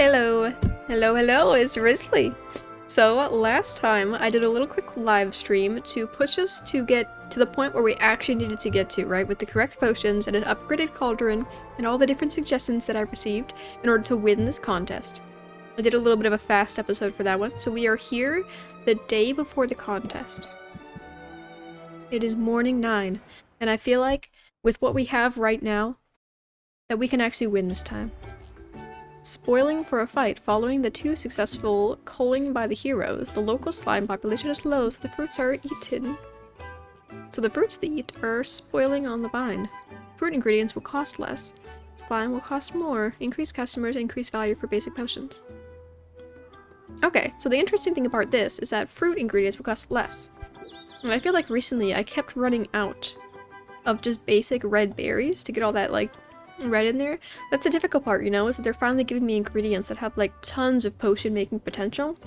Hello, hello, it's Risley. So last time I did a little quick live stream to push us to get to the point where we actually needed to get to, right? With the correct potions and an upgraded cauldron and all the different suggestions that I received in order to win this contest. I did a little bit of a fast episode for that one, so we are here the day before the contest. It is morning 9, and I feel like with what we have right now, that we can actually win this time. Spoiling for a fight following the two successful culling by the heroes. The local slime population is low, so the fruits are eaten. So the fruits they eat are spoiling on the vine. Fruit ingredients will cost less. Slime will cost more. Increase customers, increase value for basic potions. Okay, so the interesting thing about this is that fruit ingredients will cost less. And I feel like recently I kept running out of just basic red berries to get all that, like, red in there. That's the difficult part, you know, is that they're finally giving me ingredients that have like tons of potion making potential,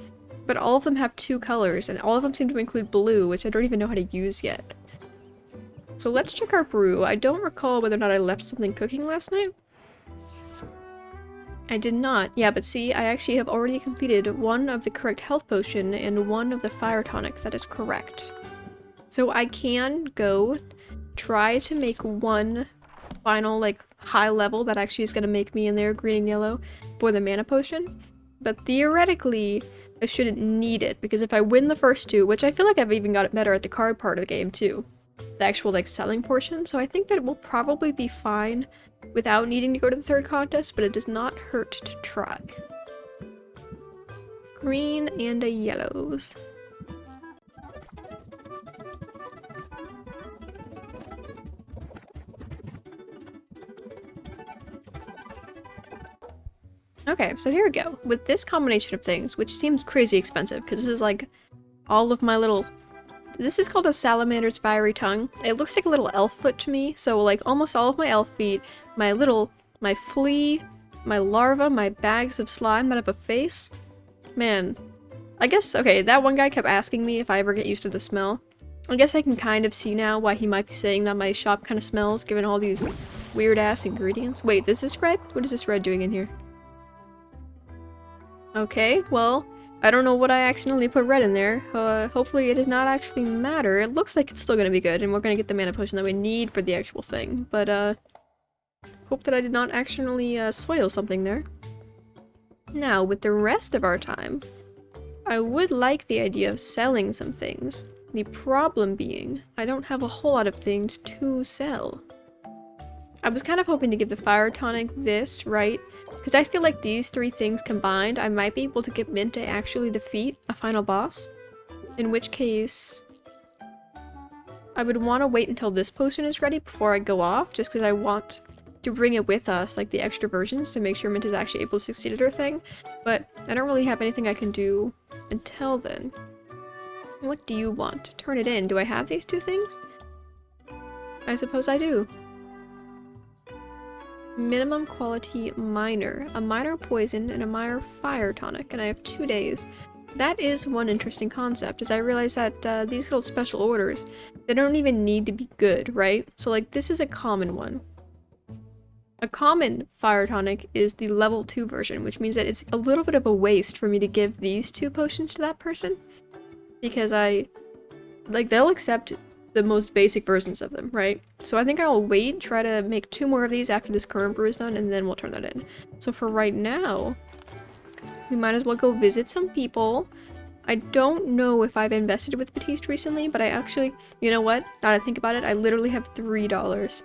but all of them have two colors and all of them seem to include blue, which I don't even know how to use yet. So let's check our brew. I don't recall whether or not I left something cooking last night. I did not. Yeah, but see, I actually have already completed one of the correct health potion and one of the fire tonic that is correct. So I can go try to make one final, like, high level that actually is going to make me in there green and yellow for the mana potion. But theoretically, I shouldn't need it, because if I win the first two, which I feel like I've even got it better at the card part of the game too, the actual, like, selling portion, so I think that it will probably be fine without needing to go to the third contest, but it does not hurt to try. Green and a yellows. Okay, so here we go. With this combination of things, which seems crazy expensive, because this is like all of my little... This is called a salamander's fiery tongue. It looks like a little elf foot to me, so like almost all of my elf feet, my flea, my larva, my bags of slime that have a face. Man, I guess, okay, that one guy kept asking me if I ever get used to the smell. I guess I can kind of see now why he might be saying that my shop kind of smells, given all these weird-ass ingredients. Wait, is this red? What is this red doing in here? Okay, well, I don't know what I accidentally put red in there. Hopefully it does not actually matter. It looks like it's still gonna be good, and we're gonna get the mana potion that we need for the actual thing. But, hope that I did not accidentally, soil something there. Now, with the rest of our time, I would like the idea of selling some things. The problem being, I don't have a whole lot of things to sell. I was kind of hoping to give the fire tonic this, right? Because I feel like these three things combined, I might be able to get Mint to actually defeat a final boss. In which case, I would want to wait until this potion is ready before I go off, just because I want to bring it with us, like the extra versions, to make sure Mint is actually able to succeed at her thing. But I don't really have anything I can do until then. What do you want? Turn it in. Do I have these two things? I suppose I do. Minimum quality minor, a minor poison, and a minor fire tonic, and I have 2 days. That is one interesting concept, is I realize that these little special orders, they don't even need to be good, right? So like, this is a common one. A common fire tonic is the level 2 version, which means that it's a little bit of a waste for me to give these two potions to that person. Because they'll accept the most basic versions of them, right? So I think I'll wait, try to make 2 more of these after this current brew is done, and then we'll turn that in. So for right now, we might as well go visit some people. I don't know if I've invested with Batiste recently, but I actually, you know what? Now that I think about it, I literally have $3.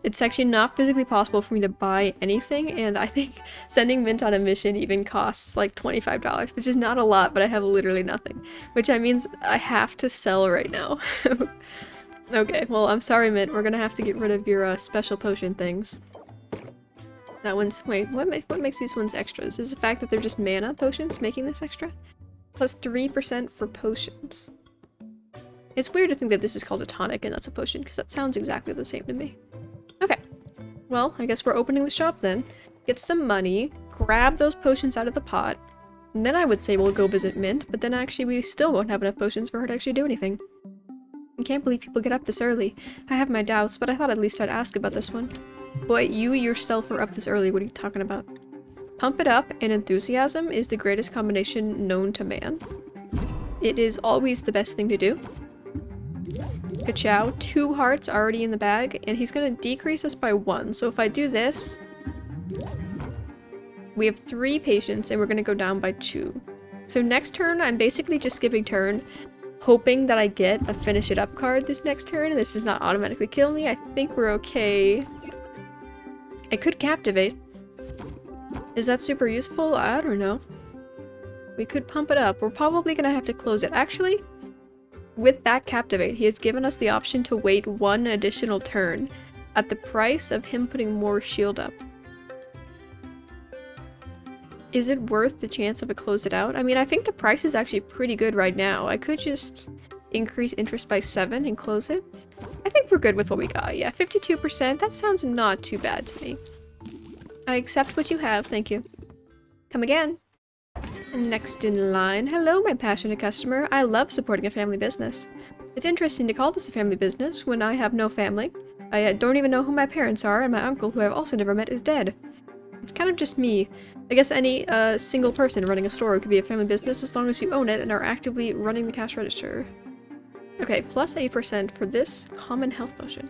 It's actually not physically possible for me to buy anything, and I think sending Mint on a mission even costs like $25, which is not a lot, but I have literally nothing. Which means I have to sell right now. Okay, well, I'm sorry, Mint. We're gonna have to get rid of your special potion things. That one's... Wait, what makes these ones extras? Is the fact that they're just mana potions making this extra? Plus 3% for potions. It's weird to think that this is called a tonic and that's a potion, because that sounds exactly the same to me. Okay, well, I guess we're opening the shop then. Get some money, grab those potions out of the pot, and then I would say we'll go visit Mint, but then actually we still won't have enough potions for her to actually do anything. I can't believe people get up this early. I have my doubts, but I thought at least I'd ask about this one. But you yourself are up this early, what are you talking about? Pump It Up and Enthusiasm is the greatest combination known to man. It is always the best thing to do. Ka-chow, 2 hearts already in the bag, and he's gonna decrease us by 1. So if I do this, we have 3 patience, and we're gonna go down by 2. So next turn, I'm basically just skipping turn, hoping that I get a Finish It Up card this next turn, and this does not automatically kill me. I think we're okay. I could Captivate. Is that super useful? I don't know. We could Pump It Up. We're probably gonna have to close it. Actually, with that Captivate, he has given us the option to wait 1 additional turn at the price of him putting more shield up. Is it worth the chance of a close it out? I mean, I think the price is actually pretty good right now. I could just increase interest by 7 and close it. I think we're good with what we got. Yeah, 52%. That sounds not too bad to me. I accept what you have, thank you. Come again. Next in line. Hello, my passionate customer. I love supporting a family business. It's interesting to call this a family business when I have no family. I don't even know who my parents are, and my uncle, who I've also never met, is dead. It's kind of just me. I guess any single person running a store could be a family business as long as you own it and are actively running the cash register. Okay, plus 8% for this common health potion.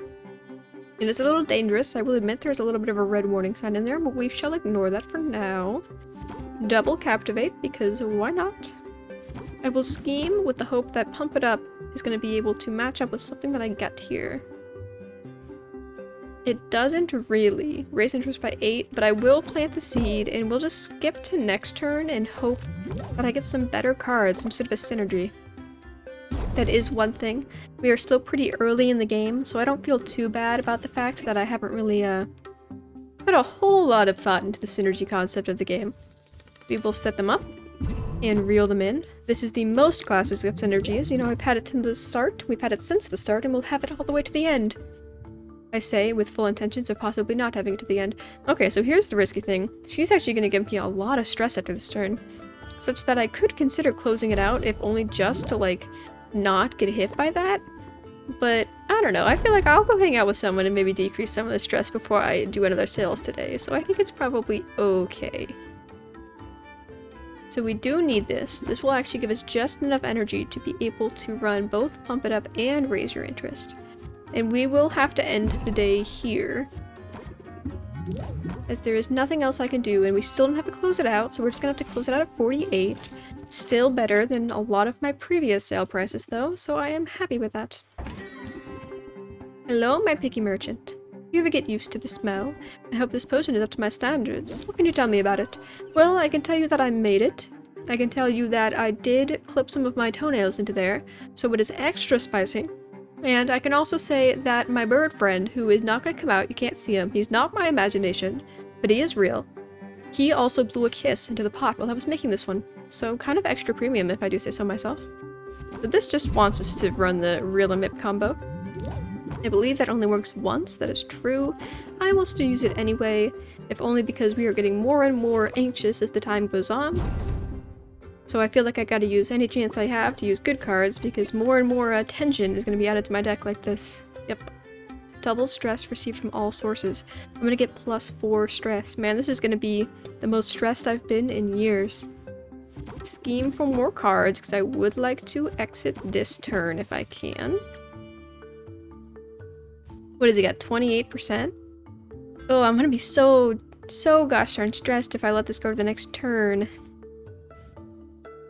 It is a little dangerous. I will admit there's a little bit of a red warning sign in there, but we shall ignore that for now. Double Captivate, because why not? I will scheme with the hope that Pump It Up is going to be able to match up with something that I get here. It doesn't really raise interest by 8, but I will plant the seed, and we'll just skip to next turn and hope that I get some better cards, some sort of a synergy. That is one thing. We are still pretty early in the game, so I don't feel too bad about the fact that I haven't really put a whole lot of thought into the synergy concept of the game. We will set them up and reel them in. This is the most classic of synergies. You know, I've had it since the start, we've had it since the start, and we'll have it all the way to the end. I say, with full intentions of possibly not having it to the end. Okay, so here's the risky thing. She's actually going to give me a lot of stress after this turn, such that I could consider closing it out, if only just to, like, not get hit by that. But, I don't know, I feel like I'll go hang out with someone and maybe decrease some of the stress before I do another sales today, so I think it's probably okay. So we do need this. This will actually give us just enough energy to be able to run both Pump It Up and Raise Your Interest. And we will have to end the day here, as there is nothing else I can do, and we still don't have to close it out, so we're just gonna have to close it out at 48. Still better than a lot of my previous sale prices though, so I am happy with that. Hello, my picky merchant. You ever get used to the smell? I hope this potion is up to my standards. What can you tell me about it? Well, I can tell you that I made it. I can tell you that I did clip some of my toenails into there, so it is extra spicy. And I can also say that my bird friend, who is not going to come out, you can't see him, he's not my imagination, but he is real. He also blew a kiss into the pot while I was making this one, so kind of extra premium if I do say so myself. But this just wants us to run the Reel and Mip combo. I believe that only works once, that is true. I will still use it anyway, if only because we are getting more and more anxious as the time goes on. So I feel like I gotta use any chance I have to use good cards, because more and more tension is gonna be added to my deck like this. Yep. Double stress received from all sources. I'm gonna get +4 stress. Man, this is gonna be the most stressed I've been in years. Scheme for more cards, because I would like to exit this turn if I can. What does he got? 28%? Oh, I'm gonna be so gosh darn stressed if I let this go to the next turn.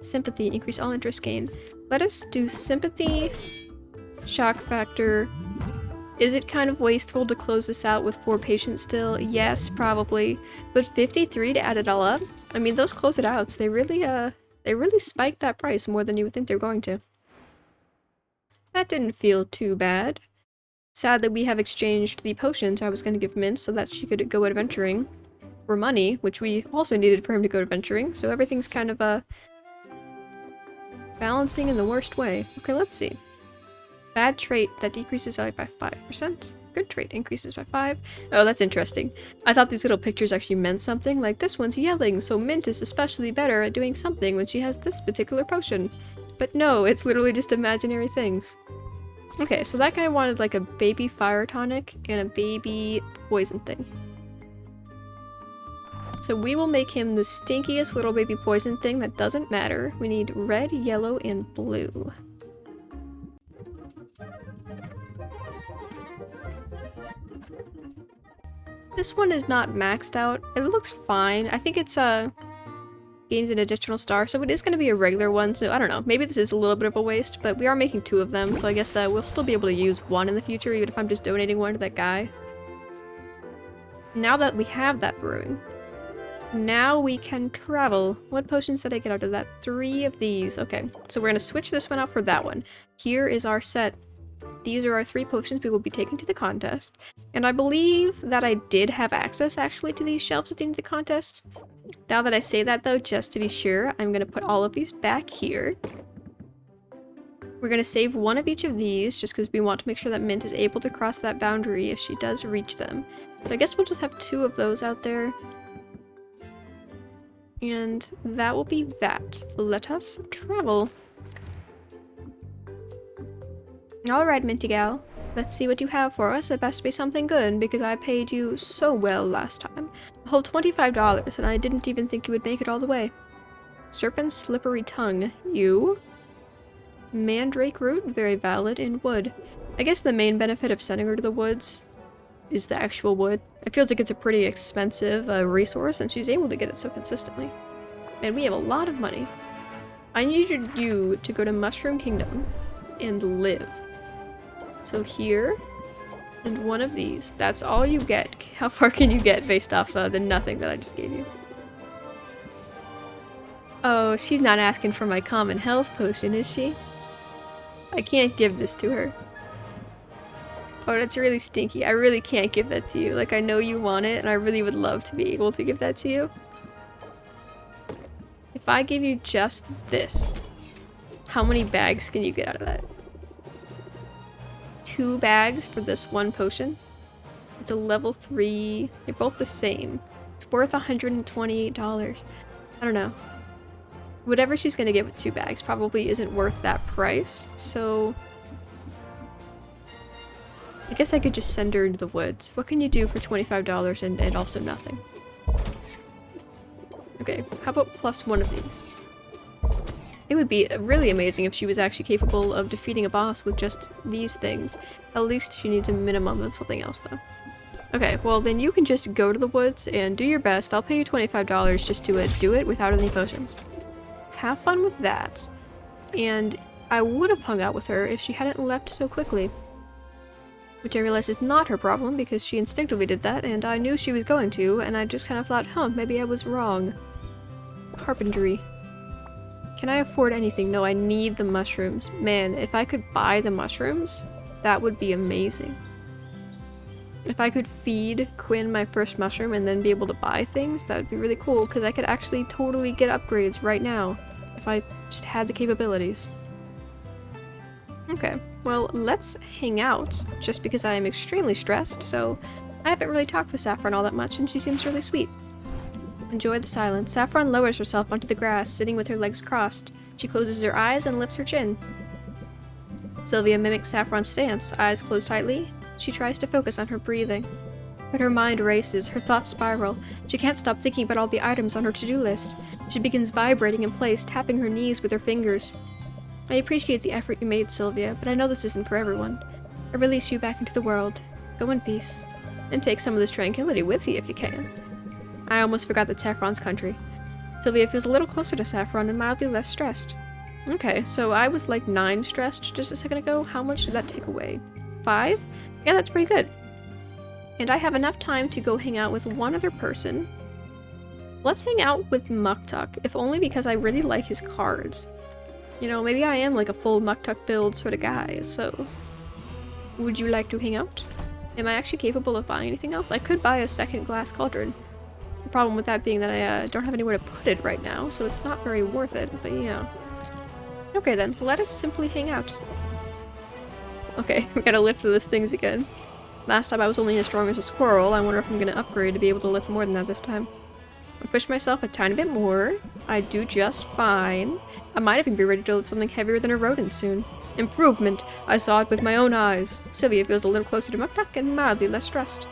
Sympathy, increase all interest gain. Let us do sympathy, shock factor. Is it kind of wasteful to close this out with 4 patients still? Yes, probably. But 53 to add it all up? I mean, those close it outs, they really spiked that price more than you would think they're going to. That didn't feel too bad. Sad that we have exchanged the potions I was going to give Mint so that she could go adventuring for money, which we also needed for him to go adventuring, so everything's kind of balancing in the worst way. Okay, let's see. Bad trait, that decreases value by 5%. Good trait, increases by 5. Oh, that's interesting. I thought these little pictures actually meant something, like this one's yelling, so Mint is especially better at doing something when she has this particular potion. But no, it's literally just imaginary things. Okay, so that guy wanted like a baby fire tonic and a baby poison thing. So we will make him the stinkiest little baby poison thing that doesn't matter. We need red, yellow, and blue. This one is not maxed out. It looks fine. I think it's gains an additional star, so it is going to be a regular one, so I don't know. Maybe this is a little bit of a waste, but we are making 2 of them, so I guess we'll still be able to use 1 in the future, even if I'm just donating 1 to that guy. Now that we have that brewing, now we can travel. What potions did I get out of that? 3 of these. Okay, so we're going to switch this one out for that one. Here is our set. These are our 3 potions we will be taking to the contest. And I believe that I did have access, actually, to these shelves at the end of the contest. Now that I say that, though, just to be sure, I'm going to put all of these back here. We're going to save 1 of each of these, just because we want to make sure that Mint is able to cross that boundary if she does reach them. So I guess we'll just have 2 of those out there. And that will be that. Let us travel. Alright, Minty Gal. Let's see what you have for us. It best be something good, because I paid you so well last time. A whole $25, and I didn't even think you would make it all the way. Serpent's slippery tongue. You? Mandrake root? Very valid. In wood. I guess the main benefit of sending her to the woods is the actual wood. It feels like it's a pretty expensive resource, and she's able to get it so consistently. And we have a lot of money. I needed you to go to Mushroom Kingdom and live. So here, and 1 of these. That's all you get. How far can you get based off the nothing that I just gave you? Oh, she's not asking for my common health potion, is she? I can't give this to her. Oh, that's really stinky. I really can't give that to you. Like, I know you want it, and I really would love to be able to give that to you. If I give you just this, how many bags can you get out of that? 2 bags for this 1 potion. It's a level 3. They're both the same. It's worth $128. I don't know. Whatever she's gonna get with 2 bags probably isn't worth that price, so I guess I could just send her into the woods. What can you do for $25 and also nothing? Okay, how about plus 1 of these? It would be really amazing if she was actually capable of defeating a boss with just these things. At least she needs a minimum of something else, though. Okay, well then you can just go to the woods and do your best. I'll pay you $25 just to do it without any potions. Have fun with that. And I would have hung out with her if she hadn't left so quickly. Which I realize is not her problem, because she instinctively did that, and I knew she was going to, and I just kind of thought, huh, maybe I was wrong. Carpentry. Can I afford anything? No, I need the mushrooms. Man, if I could buy the mushrooms, that would be amazing. If I could feed Quinn my first mushroom and then be able to buy things, that would be really cool, because I could actually totally get upgrades right now, if I just had the capabilities. Okay, well, let's hang out, just because I am extremely stressed, so I haven't really talked with Saffron all that much, and she seems really sweet. Enjoy the silence. Saffron lowers herself onto the grass, sitting with her legs crossed. She closes her eyes and lifts her chin. Sylvia mimics Saffron's stance, eyes closed tightly. She tries to focus on her breathing. But her mind races, her thoughts spiral. She can't stop thinking about all the items on her to-do list. She begins vibrating in place, tapping her knees with her fingers. I appreciate the effort you made, Sylvia, but I know this isn't for everyone. I release you back into the world. Go in peace. And take some of this tranquility with you if you can. I almost forgot that Saffron's country. Sylvia feels a little closer to Saffron and mildly less stressed. Okay, so I was like 9 stressed just a second ago. How much did that take away? 5? Yeah, that's pretty good. And I have enough time to go hang out with one other person. Let's hang out with Muktuk, if only because I really like his cards. You know, maybe I am like a full Muktuk build sort of guy, so... Would you like to hang out? Am I actually capable of buying anything else? I could buy a second glass cauldron. The problem with that being that I don't have anywhere to put it right now, so it's not very worth it, but yeah. Okay then, let us simply hang out. Okay, we gotta lift those things again. Last time I was only as strong as a squirrel. I wonder if I'm gonna upgrade to be able to lift more than that this time. I push myself a tiny bit more. I do just fine. I might even be ready to lift something heavier than a rodent soon. Improvement! I saw it with my own eyes. Sylvia feels a little closer to Muktuk and mildly less stressed.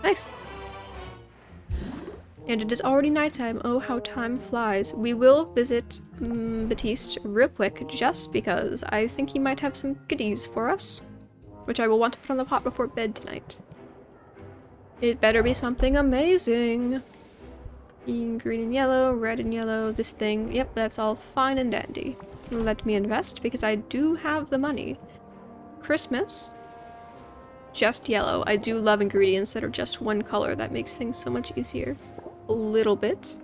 Nice. And it is already nighttime. Oh, how time flies. We will visit Batiste real quick, just because I think he might have some goodies for us, which I will want to put on the pot before bed tonight. It better be something amazing. Green and yellow, red and yellow, this thing. Yep, that's all fine and dandy. Let me invest, because I do have the money. Christmas. Just yellow. I do love ingredients that are just one color. That makes things so much easier. A little bit.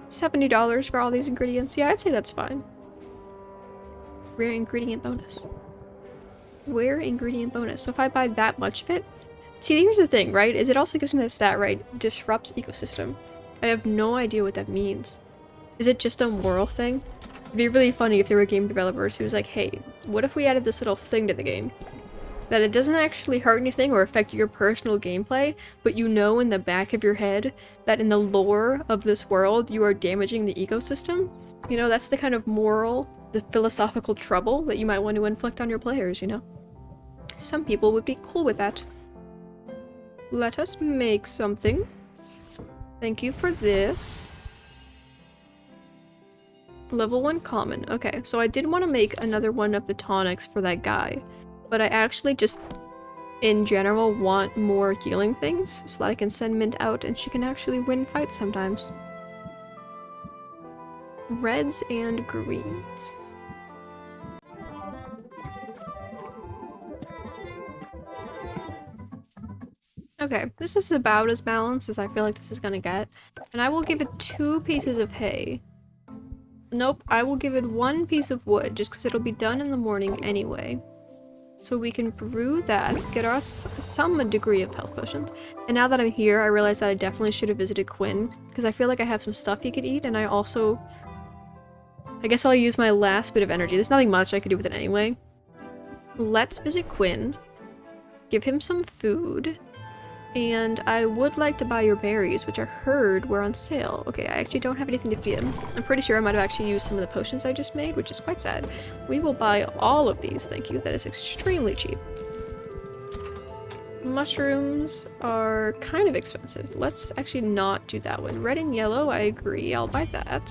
$70 for all these ingredients. Yeah, I'd say that's fine. Rare ingredient bonus. Rare ingredient bonus. So if I buy that much of it... See, here's the thing, right? Is it also gives me that stat, right? Disrupts ecosystem. I have no idea what that means. Is it just a moral thing? It'd be really funny if there were game developers who was like, hey, what if we added this little thing to the game? That it doesn't actually hurt anything or affect your personal gameplay, but you know in the back of your head that in the lore of this world you are damaging the ecosystem. You know, that's the kind of moral, the philosophical trouble that you might want to inflict on your players, you know? Some people would be cool with that. Let us make something. Thank you for this. Level 1 common. Okay, so I did want to make another one of the tonics for that guy. But I actually just, in general, want more healing things so that I can send Mint out and she can actually win fights sometimes. Reds and greens. Okay, this is about as balanced as I feel like this is gonna get. And I will give it 2 pieces of hay. Nope, I will give it 1 piece of wood just because it'll be done in the morning anyway. So we can brew that, get us some degree of health potions. And now that I'm here, I realize that I definitely should have visited Quinn, because I feel like I have some stuff he could eat, and I also... I guess I'll use my last bit of energy. There's nothing much I could do with it anyway. Let's visit Quinn, give him some food, and I would like to buy your berries, which I heard were on sale. Okay, I actually don't have anything to feed him. I'm pretty sure I might have actually used some of the potions I just made, which is quite sad. We will buy all of these, thank you. That is extremely cheap. Mushrooms are kind of expensive. Let's actually not do that one. Red and yellow, I agree. I'll buy that.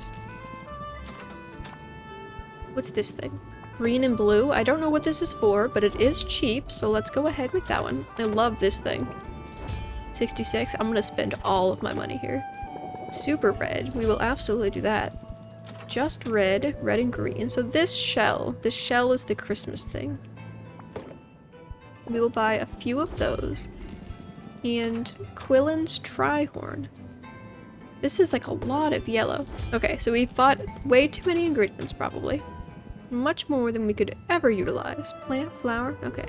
What's this thing? Green and blue? I don't know what this is for, but it is cheap, so let's go ahead with that one. I love this thing. 66. I'm gonna spend all of my money here. Super red. We will absolutely do that. Just red, red and green. So this shell is the Christmas thing. We will buy a few of those. And Quillen's Trihorn. This is like a lot of yellow. Okay, so we bought way too many ingredients probably. Much more than we could ever utilize. Plant, flower, okay.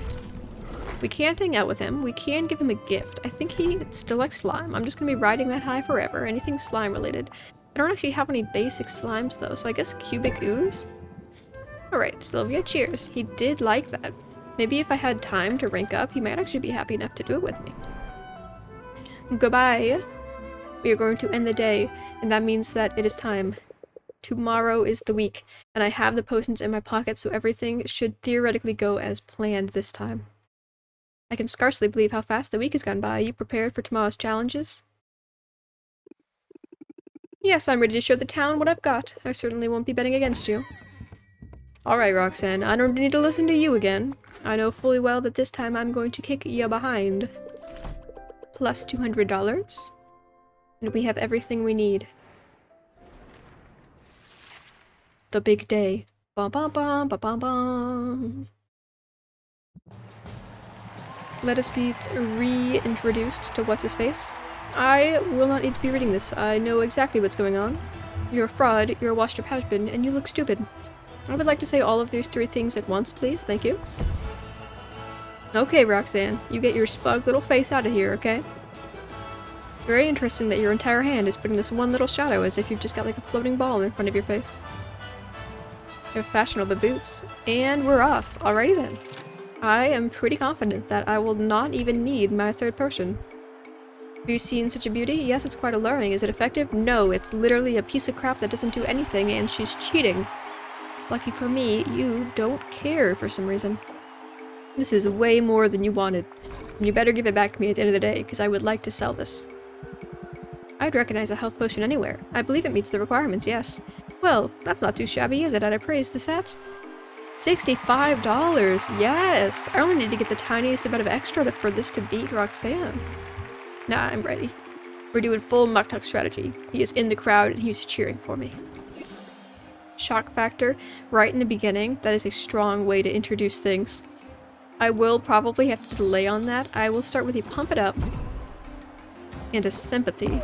We can't hang out with him. We can give him a gift. I think he still likes slime. I'm just gonna be riding that high forever. Anything slime related. I don't actually have any basic slimes though, so I guess cubic ooze? Alright, Sylvia, cheers. He did like that. Maybe if I had time to rank up, he might actually be happy enough to do it with me. Goodbye. We are going to end the day, and that means that it is time. Tomorrow is the week, and I have the potions in my pocket, so everything should theoretically go as planned this time. I can scarcely believe how fast the week has gone by. Are you prepared for tomorrow's challenges? Yes, I'm ready to show the town what I've got. I certainly won't be betting against you. Alright, Roxanne, I don't need to listen to you again. I know fully well that this time I'm going to kick you behind. Plus $200. And we have everything we need. The big day. Bum bum bum bum bum bum. Let us get reintroduced to what's-his-face. I will not need to be reading this. I know exactly what's going on. You're a fraud, you're a washed-up has-been, and you look stupid. I would like to say all of these 3 things at once, please. Thank you. Okay, Roxanne. You get your smug little face out of here, okay? Very interesting that your entire hand is putting this one little shadow as if you've just got like a floating ball in front of your face. You have fashionable boots. And we're off. Alrighty then. I am pretty confident that I will not even need my 3rd potion. Have you seen such a beauty? Yes, it's quite alluring. Is it effective? No, it's literally a piece of crap that doesn't do anything, and she's cheating. Lucky for me, you don't care for some reason. This is way more than you wanted. And you better give it back to me at the end of the day, because I would like to sell this. I'd recognize a health potion anywhere. I believe it meets the requirements, yes. Well, that's not too shabby, is it? I'd praise the set. $65! Yes! I only need to get the tiniest amount of extra for this to beat Roxanne. Nah, I'm ready. We're doing full Muktuk strategy. He is in the crowd and he's cheering for me. Shock factor right in the beginning. That is a strong way to introduce things. I will probably have to delay on that. I will start with a pump it up and a sympathy.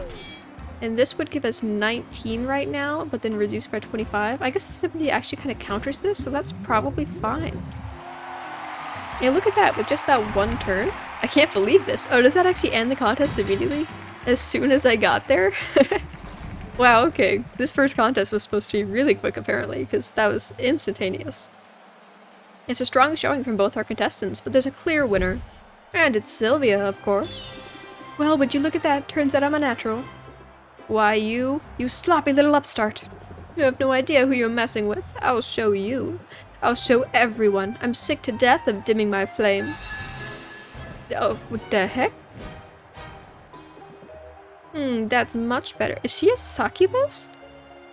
And this would give us 19 right now, but then reduced by 25. I guess the sympathy actually kind of counters this, so that's probably fine. Yeah, look at that, with just that one turn. I can't believe this. Oh, does that actually end the contest immediately? As soon as I got there? Wow, okay. This first contest was supposed to be really quick, apparently, because that was instantaneous. It's a strong showing from both our contestants, but there's a clear winner. And it's Sylvia, of course. Well, would you look at that? Turns out I'm a natural. Why, you sloppy little upstart. You have no idea who you're messing with. I'll show you. I'll show everyone. I'm sick to death of dimming my flame. Oh, what the heck? That's much better. Is she a succubus?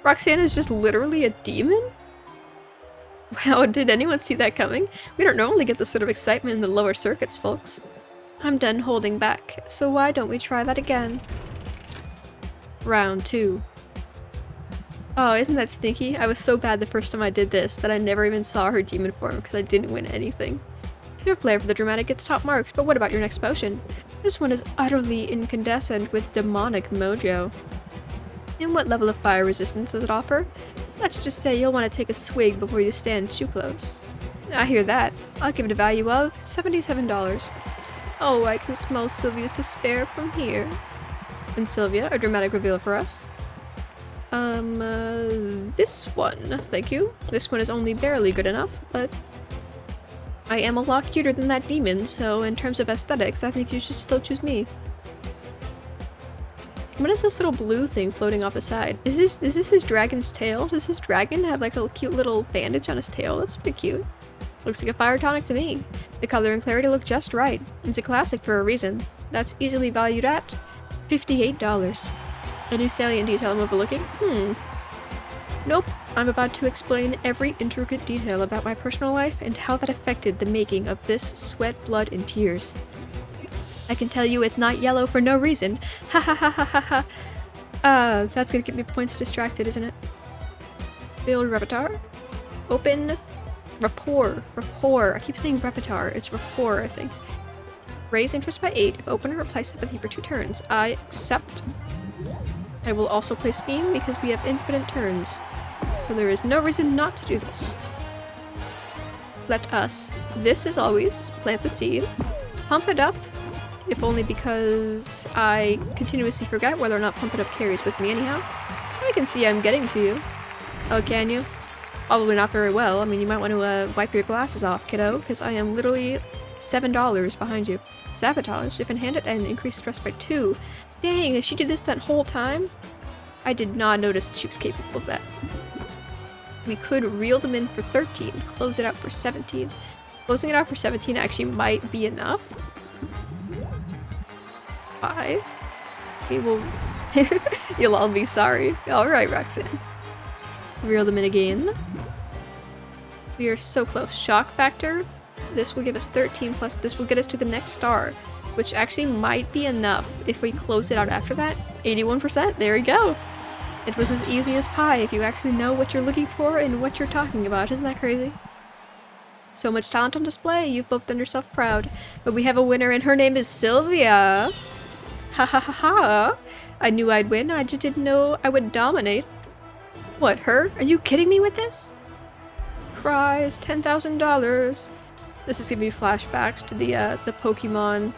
Roxanne is just literally a demon? Wow, did anyone see that coming? We don't normally get this sort of excitement in the lower circuits, folks. I'm done holding back, so why don't we try that again? Round 2. Oh, isn't that stinky? I was so bad the first time I did this that I never even saw her demon form because I didn't win anything. Your flair for the dramatic gets top marks, but what about your next potion? This one is utterly incandescent with demonic mojo. And what level of fire resistance does it offer? Let's just say you'll want to take a swig before you stand too close. I hear that. I'll give it a value of $77. Oh, I can smell Sylvia's despair from here. And Sylvia, a dramatic reveal for us. This one, thank you. This one is only barely good enough, but I am a lot cuter than that demon, so in terms of aesthetics, I think you should still choose me. What is this little blue thing floating off the side? Is this his dragon's tail? Does his dragon have like a cute little bandage on his tail? That's pretty cute. Looks like a fire tonic to me. The color and clarity look just right. It's a classic for a reason. That's easily valued at $58. Any salient detail I'm overlooking? Nope. I'm about to explain every intricate detail about my personal life and how that affected the making of this sweat, blood, and tears. I can tell you it's not yellow for no reason. Ha ha ha ha ha ha. That's gonna get me points distracted, isn't it? Build repertoire. Open rapport. Rapport. I keep saying repertoire. It's rapport, I think. Raise interest by 8 if open or apply sympathy for 2 turns. I accept. I will also play scheme because we have infinite turns. So there is no reason not to do this. Let us, this is always, plant the seed. Pump it up. If only because I continuously forget whether or not pump it up carries with me anyhow. I can see I'm getting to you. Oh, can you? Probably not very well. I mean, you might want to wipe your glasses off, kiddo, because I am literally $7 behind you. Sabotage. If in hand it and increase stress by 2. Dang, did she do this that whole time? I did not notice that she was capable of that. We could reel them in for 13, close it out for 17. Closing it out for 17 actually might be enough. 5. We will... You'll all be sorry. Alright, Roxanne. Reel them in again. We are so close. Shock factor. This will give us 13 plus this will get us to the next star, which actually might be enough if we close it out after that. 81%. There we go. It was as easy as pie if you actually know what you're looking for and what you're talking about. Isn't that crazy? So much talent on display. You've both done yourself proud. But we have a winner and her name is Sylvia. Ha ha ha ha. I knew I'd win. I just didn't know I would dominate. What, her? Are you kidding me with this? Prize, $10,000. This is giving me flashbacks to the Pokemon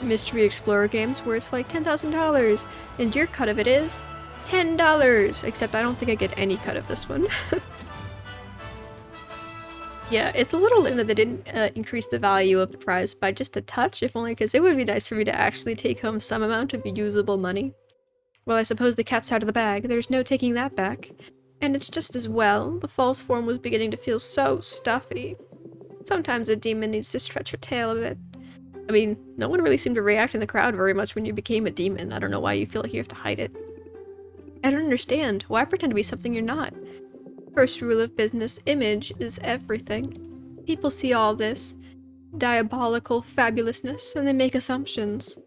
Mystery Explorer games where it's like $10,000 and your cut of it is $10. Except I don't think I get any cut of this one. Yeah, it's a little lame that they didn't increase the value of the prize by just a touch, if only because it would be nice for me to actually take home some amount of usable money. Well, I suppose the cat's out of the bag. There's no taking that back. And it's just as well. The false form was beginning to feel so stuffy. Sometimes a demon needs to stretch her tail a bit. I mean, no one really seemed to react in the crowd very much when you became a demon. I don't know why you feel like you have to hide it. I don't understand. Why pretend to be something you're not? First rule of business, image is everything. People see all this diabolical fabulousness and they make assumptions.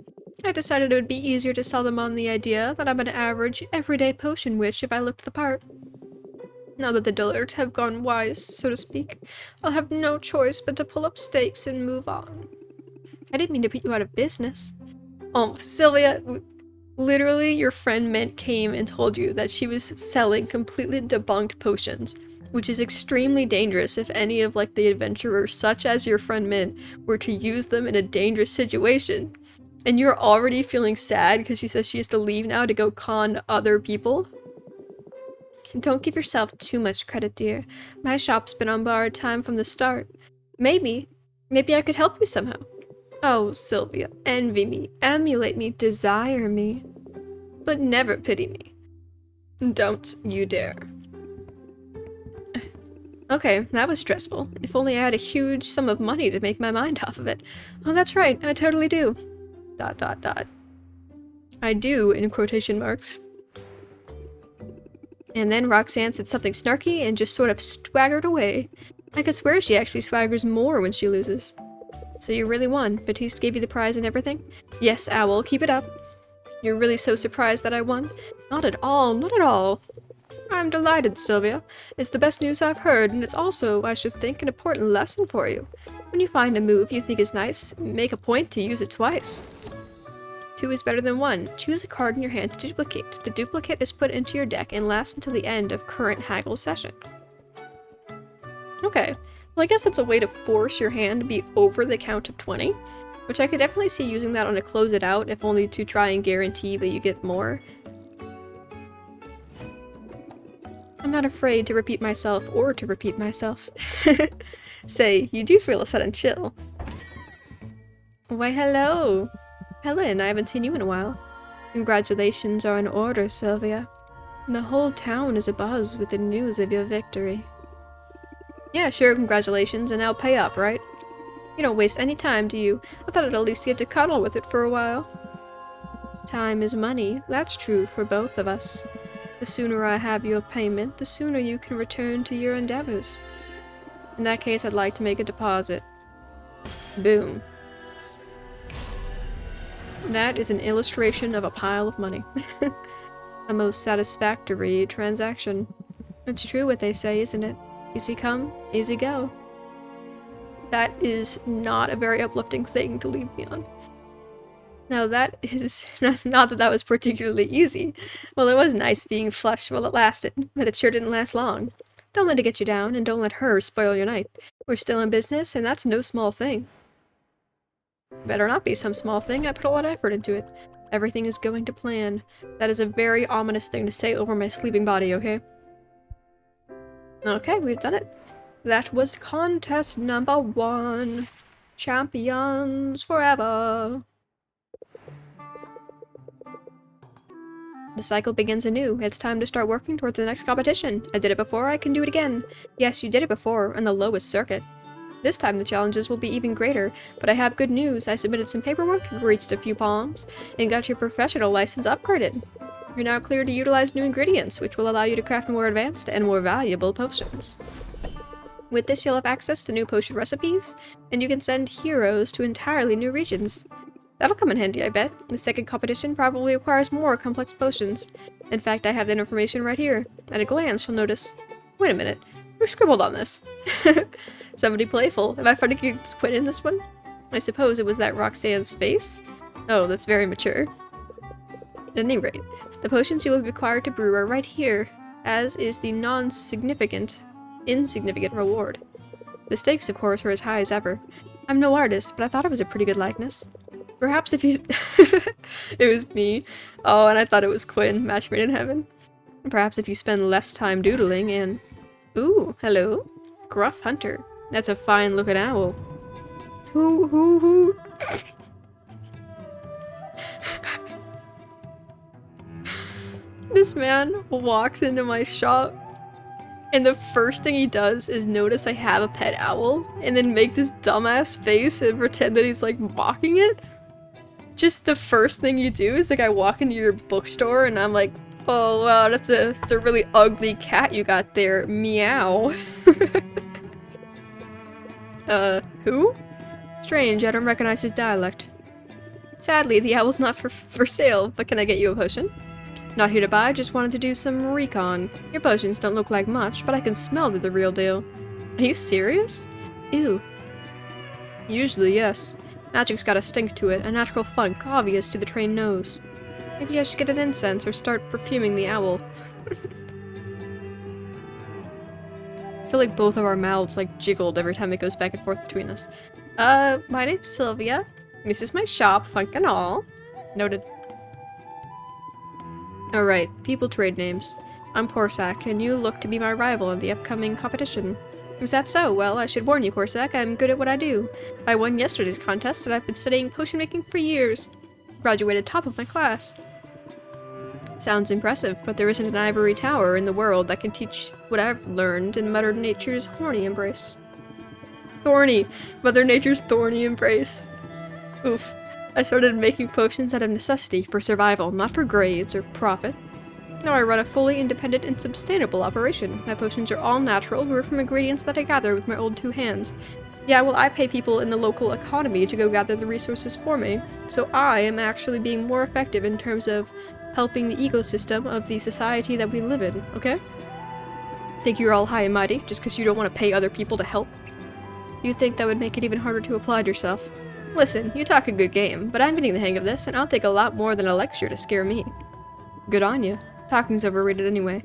I decided it would be easier to sell them on the idea that I'm an average, everyday potion witch if I looked the part. Now that the dullard have gone wise, so to speak, I'll have no choice but to pull up stakes and move on. I didn't mean to put you out of business. Oh, Sylvia, literally your friend Mint came and told you that she was selling completely debunked potions, which is extremely dangerous if any of like the adventurers, such as your friend Mint, were to use them in a dangerous situation. And you're already feeling sad because she says she has to leave now to go con other people? Don't give yourself too much credit, dear. My shop's been on borrowed time from the start. Maybe I could help you somehow. Oh, Sylvia, envy me, emulate me, desire me. But never pity me. Don't you dare. Okay, that was stressful. If only I had a huge sum of money to make my mind off of it. Oh, that's right, I totally do. ... I do, in quotation marks. And then Roxanne said something snarky and just sort of swaggered away. I could swear she actually swaggers more when she loses. So you really won? Batiste gave you the prize and everything? Yes, Owl, keep it up. You're really so surprised that I won? Not at all, not at all. I'm delighted, Sylvia. It's the best news I've heard, and it's also, I should think, an important lesson for you. When you find a move you think is nice, make a point to use it twice. 2 is better than 1. Choose a card in your hand to duplicate. The duplicate is put into your deck and lasts until the end of current haggle session. Okay, well I guess that's a way to force your hand to be over the count of 20, which I could definitely see using that on a close it out, if only to try and guarantee that you get more. I'm not afraid to repeat myself or to repeat myself. Say, you do feel a sudden chill. Why hello! Helen, I haven't seen you in a while. Congratulations are in order, Sylvia. The whole town is abuzz with the news of your victory. Yeah, sure, congratulations, and now pay up, right? You don't waste any time, do you? I thought I'd at least get to cuddle with it for a while. Time is money, that's true for both of us. The sooner I have your payment, the sooner you can return to your endeavors. In that case, I'd like to make a deposit. Boom. That is an illustration of a pile of money. A most satisfactory transaction. It's true what they say, isn't it? Easy come, easy go. That is not a very uplifting thing to leave me on. Now that is not that that was particularly easy. Well, it was nice being flush while it lasted, but it sure didn't last long. Don't let it get you down, and don't let her spoil your night. We're still in business, and that's no small thing. Better not be some small thing, I put a lot of effort into it. Everything is going to plan. That is a very ominous thing to say over my sleeping body, okay? Okay, we've done it. That was contest number 1. Champions forever. The cycle begins anew. It's time to start working towards the next competition. I did it before, I can do it again. Yes, you did it before, on the lowest circuit. This time the challenges will be even greater, but I have good news. I submitted some paperwork, reached a few palms, and got your professional license upgraded. You're now clear to utilize new ingredients, which will allow you to craft more advanced and more valuable potions. With this you'll have access to new potion recipes, and you can send heroes to entirely new regions. That'll come in handy, I bet. The second competition probably requires more complex potions. In fact, I have that information right here. At a glance, you'll notice... Wait a minute. Who scribbled on this? Somebody playful. Am I finding you squint in this one? I suppose it was that Roxanne's face? Oh, that's very mature. At any rate, the potions you will be required to brew are right here, as is the insignificant reward. The stakes, of course, are as high as ever. I'm no artist, but I thought it was a pretty good likeness. Perhaps if you... It was me. Oh, and I thought it was Quinn, match made in heaven. Perhaps if you spend less time doodling and... Ooh, hello. Gruff Hunter. That's a fine-looking owl. Who? This man walks into my shop And the first thing he does is notice I have a pet owl and then make this dumbass face and pretend that he's like mocking it. Just the first thing you do is like I walk into your bookstore and I'm like, oh wow, that's a really ugly cat you got there. Meow. Who? Strange, I don't recognize his dialect. Sadly, the owl's not for sale, but can I get you a potion? Not here to buy, just wanted to do some recon. Your potions don't look like much, but I can smell they're the real deal. Are you serious? Ew. Usually, yes. Magic's got a stink to it, a natural funk, obvious to the trained nose. Maybe I should get an incense or start perfuming the owl. I feel like both of our mouths like jiggled every time it goes back and forth between us. My name's Sylvia. This is my shop, Funk and All. Noted. Alright, people trade names. I'm Corsac, and you look to be my rival in the upcoming competition. Is that so? Well, I should warn you, Corsac, I'm good at what I do. I won yesterday's contest, and I've been studying potion making for years. Graduated top of my class. Sounds impressive, but there isn't an ivory tower in the world that can teach what I've learned in Mother Nature's horny embrace. Thorny! Mother Nature's thorny embrace. Oof. I started making potions out of necessity for survival, not for grades or profit. Now I run a fully independent and sustainable operation. My potions are all natural, brewed from ingredients that I gather with my old two hands. Yeah, well, I pay people in the local economy to go gather the resources for me, so I am actually being more effective in terms of helping the ecosystem of the society that we live in, okay? Think you're all high and mighty just because you don't want to pay other people to help? You think that would make it even harder to apply to yourself? Listen, you talk a good game, but I'm getting the hang of this, and I'll take a lot more than a lecture to scare me. Good on you. Talking's overrated anyway.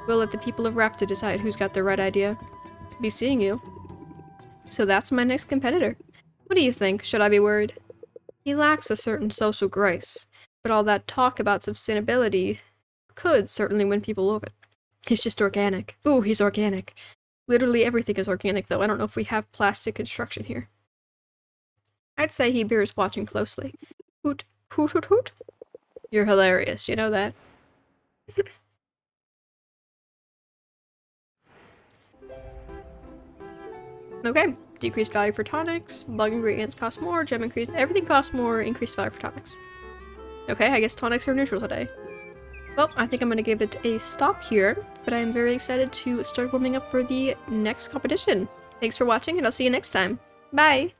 We'll let the people of Rapta decide who's got the right idea. Be seeing you. So that's my next competitor. What do you think? Should I be worried? He lacks a certain social grace, but all that talk about sustainability could certainly win people over. He's just organic. Ooh, he's organic. Literally everything is organic, though. I don't know if we have plastic construction here. I'd say he bears watching closely. Hoot, hoot, hoot, hoot. You're hilarious, you know that? Okay, decreased value for tonics, bug ingredients cost more, gem increase, everything costs more, increased value for tonics. Okay, I guess tonics are neutral today. Well, I think I'm gonna give it a stop here, but I am very excited to start warming up for the next competition. Thanks for watching, and I'll see you next time. Bye!